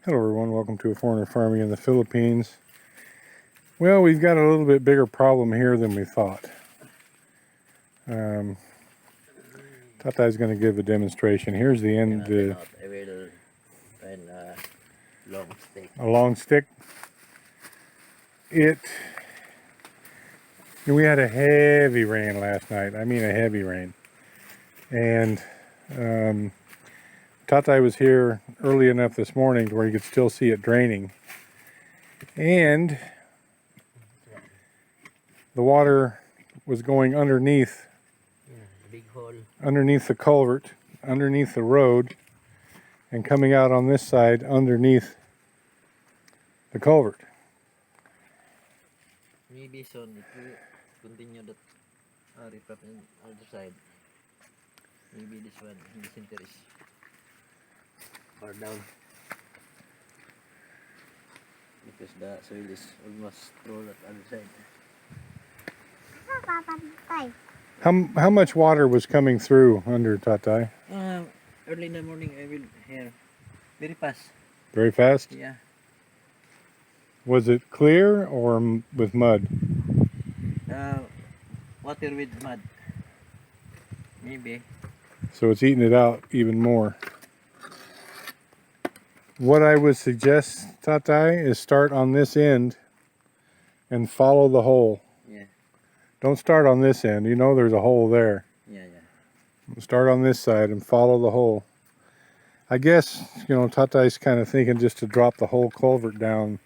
Hello everyone, welcome to A Foreigner Farming in the Philippines. Well, we've got a little bit bigger problem here than we thought. Tatay's going to give a demonstration. Here's the end, I will find a long stick. a long stick. We had a heavy rain last night. I mean a heavy rain. And Tatay was here early enough this morning to where you could still see it draining. And the water was going underneath Big hole. Underneath the culvert, underneath the road, and coming out on this side underneath the culvert. Maybe soon it will continue that rip up on the other side. Maybe this one in the center is far down. Because the soil is almost through that other side. How much water was coming through under Tatay? Early in the morning I will hear very fast. Very fast? Yeah. Was it clear or with mud? Water with mud. Maybe. So it's eating it out even more. What I would suggest, Tatay, is start on this end and follow the hole. Yeah. Don't start on this end. You know there's a hole there. Yeah. Start on this side and follow the hole. I guess, Tatay's kind of thinking just to drop the whole culvert down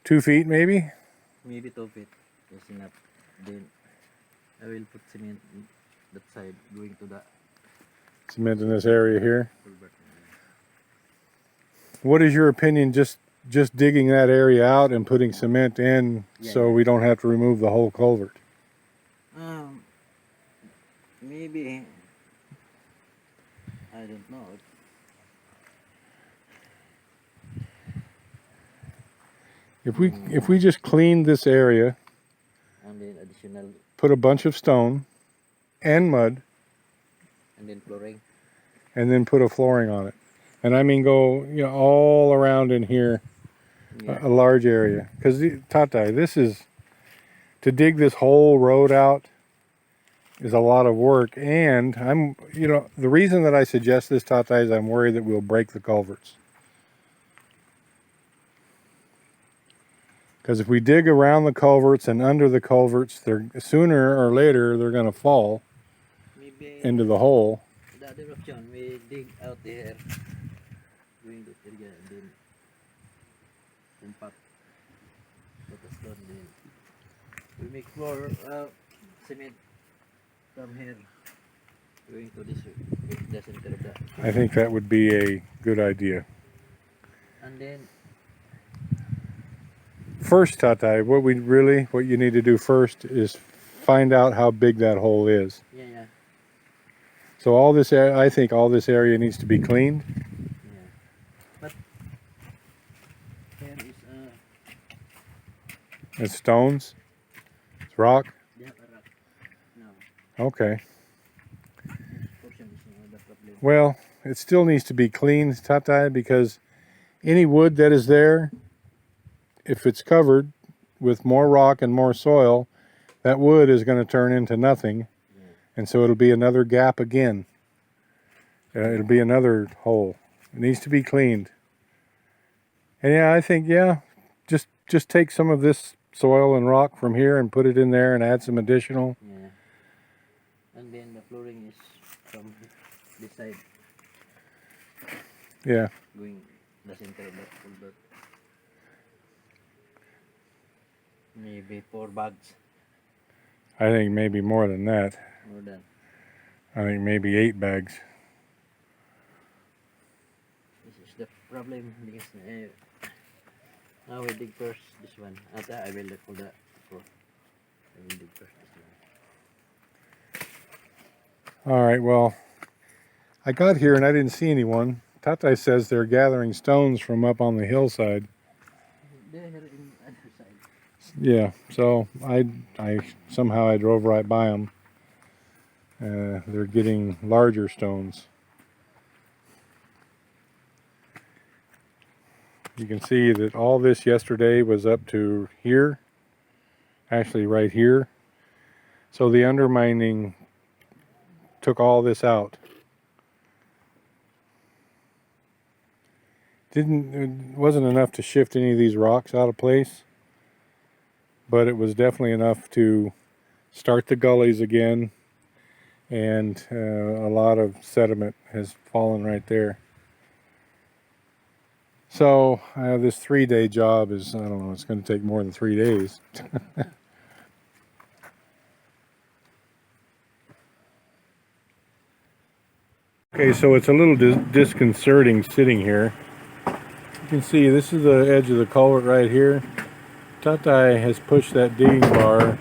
2 feet maybe? Maybe 2 feet. That's enough. Then I will put cement in that side going to the Cement in this area here. culvert. What is your opinion just digging that area out and putting cement in so we don't have to remove the whole culvert? Maybe I don't know. If we just cleaned this area, And then additional, put a bunch of stone and mud, and then flooring. and then put a flooring on it. And I mean go all around in here, a large area. Because Tatay, this is, to dig this whole road out is a lot of work. And the reason that I suggest this, Tatay, is I'm worried that we'll break the culverts. Because if we dig around the culverts and under the culverts, they're sooner or later they're going to fall Maybe into the hole. the other option, we dig out there, doing that area, and then compact, put a stone, then we make floor cement from here, going to this the center of that. I think that would be a good idea. And then First, Tatay, what you need to do first is find out how big that hole is. yeah. So all this area, I think all this area needs to be cleaned. But here is It's stones, it's rock. yeah, rock. No, Okay. this portion is the problem. Well, it still needs to be cleaned, Tatay, because any wood that is there, if it's covered with more rock and more soil, that wood is going to turn into nothing. And so it'll be another gap again. It'll be another hole. It needs to be cleaned. And I think, just take some of this soil and rock from here and put it in there and add some additional. Yeah. And then the flooring is from this side, Yeah. going the center of the culvert. Maybe 4 bags, I think maybe more than that. more than. I think maybe 8 bags. This is the problem because now we dig first this one. After I will look for the floor. I will dig first this one. All right, well, I got here and I didn't see anyone. Tatay says they're gathering stones from up on the hillside. There in other side. Yeah, so somehow I drove right by them. They're getting larger stones. You can see that all this yesterday was up to here, actually right here. So the undermining took all this out. It wasn't enough to shift any of these rocks out of place, but it was definitely enough to start the gullies again, and a lot of sediment has fallen right there. So this 3-day job is, I don't know, it's going to take more than 3 days. Okay, so it's a little disconcerting sitting here. You can see this is the edge of the culvert right here. Tatai has pushed that digging bar.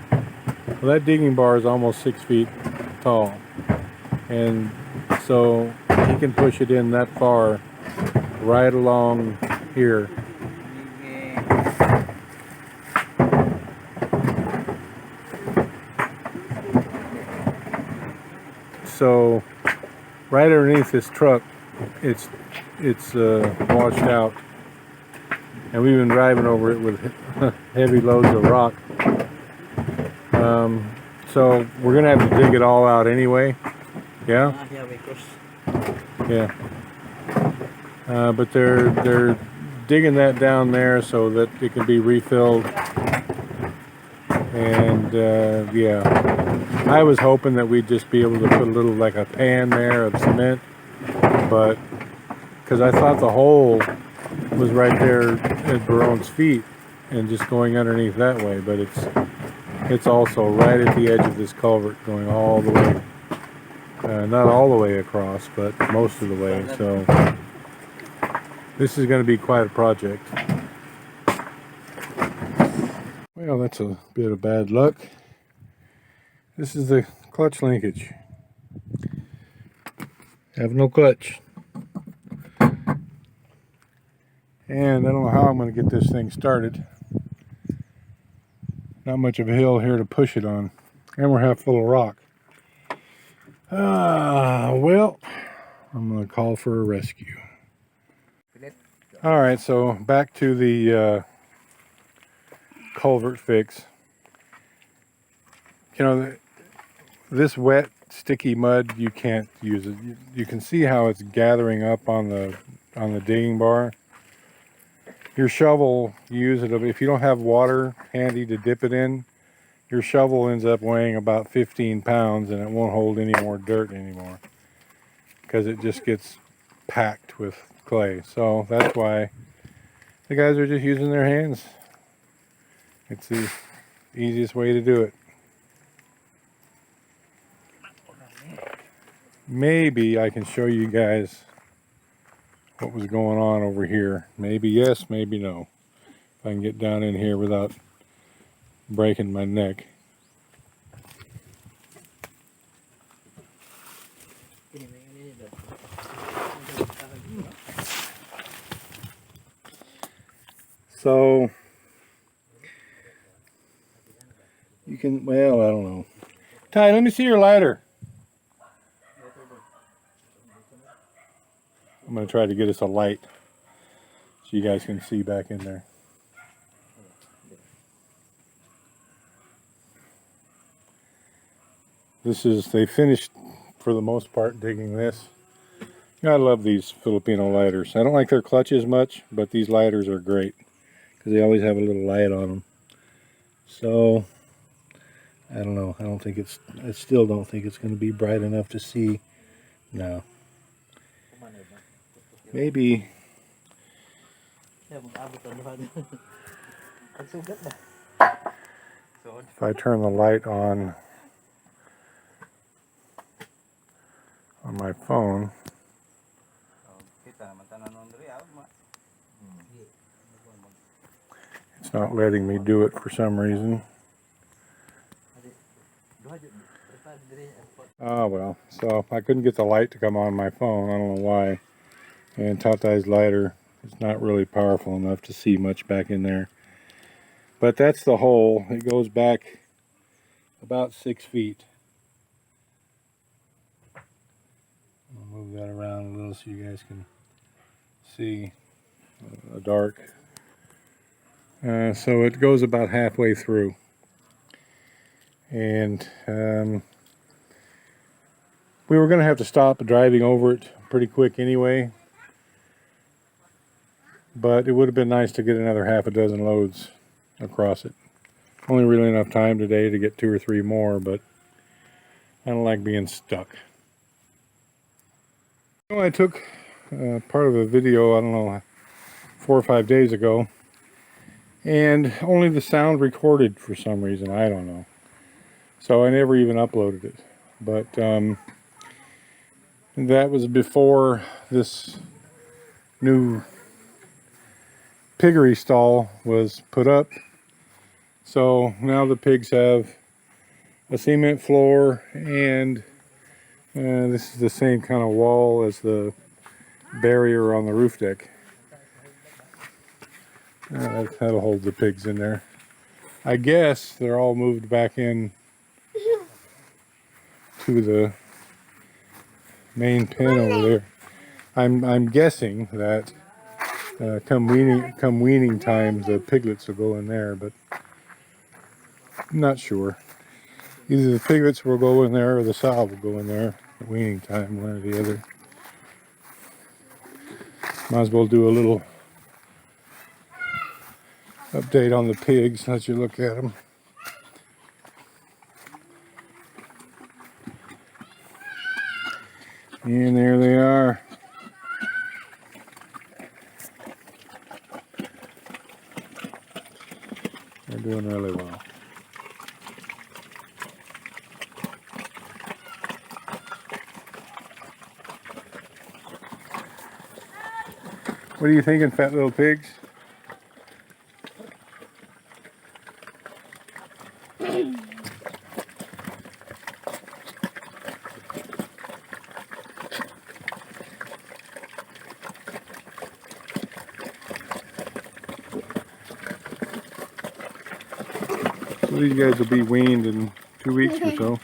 Well, that digging bar is almost 6 feet tall, and so he can push it in that far right along here. So right underneath this truck, it's washed out, and we've been driving over it with heavy loads of rock. So we're gonna have to dig it all out anyway. Yeah. Yeah. But they're digging that down there so that it can be refilled. And yeah, I was hoping that we'd just be able to put a little, like a pan there of cement, but because I thought the hole was right there at Barone's feet and just going underneath that way, but it's also right at the edge of this culvert going all the way, not all the way across, but most of the way. So this is going to be quite a project. Well, that's a bit of bad luck. This is the clutch linkage. Have no clutch. And I don't know how I'm going to get this thing started. Not much of a hill here to push it on. And we're half full of rock. Well, I'm going to call for a rescue. Alright, so back to the culvert fix. You know, this wet, sticky mud, you can't use it. You can see how it's gathering up on the digging bar. Your shovel, you use it, if you don't have water handy to dip it in, your shovel ends up weighing about 15 pounds and it won't hold any more dirt anymore because it just gets packed with clay. So that's why the guys are just using their hands. It's the easiest way to do it. Maybe I can show you guys what was going on over here. Maybe yes, maybe no. If I can get down in here without breaking my neck. So you can, well, I don't know. Ty, let me see your lighter. I'm going to try to get us a light so you guys can see back in there. This is, they finished for the most part digging this. I love these Filipino lighters. I don't like their clutches much, but these lighters are great because they always have a little light on them. So I don't know. I still don't think it's going to be bright enough to see. No. Maybe. If I turn the light on my phone. It's not letting me do it for some reason. Oh well, so I couldn't get the light to come on my phone. I don't know why. And Tatai's lighter is not really powerful enough to see much back in there. But that's the hole. It goes back about 6 feet. I'll move that around a little so you guys can see. a dark. So it goes about halfway through. And we were going to have to stop driving over it pretty quick anyway. But it would have been nice to get another half a dozen loads across it. Only really enough time today to get 2 or 3 more, but I don't like being stuck. You know, I took part of a video, I don't know, 4 or 5 days ago, and only the sound recorded for some reason, I don't know. So I never even uploaded it. But that was before this new piggery stall was put up. So now the pigs have a cement floor, and this is the same kind of wall as the barrier on the roof deck. That'll hold the pigs in there. I guess they're all moved back in to the main pen over there. I'm guessing that come weaning time the piglets will go in there, but I'm not sure. Either the piglets will go in there or the sow will go in there at weaning time, one or the other. Might as well do a little update on the pigs, let you look at them. And there they are. They're doing really well. What are you thinking, fat little pigs? So these guys will be weaned in 2 weeks or so.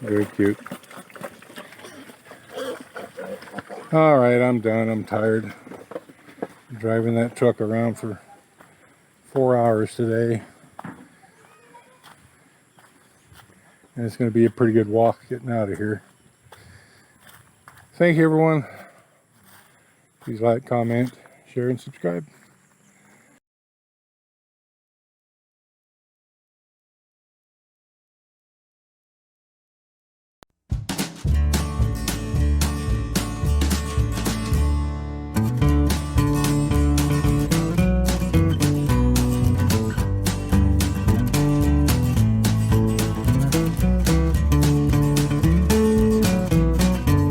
Very cute. All right, I'm done. I'm tired. Driving that truck around for 4 hours today. And it's going to be a pretty good walk getting out of here. Thank you, everyone. Please like, comment, share, and subscribe.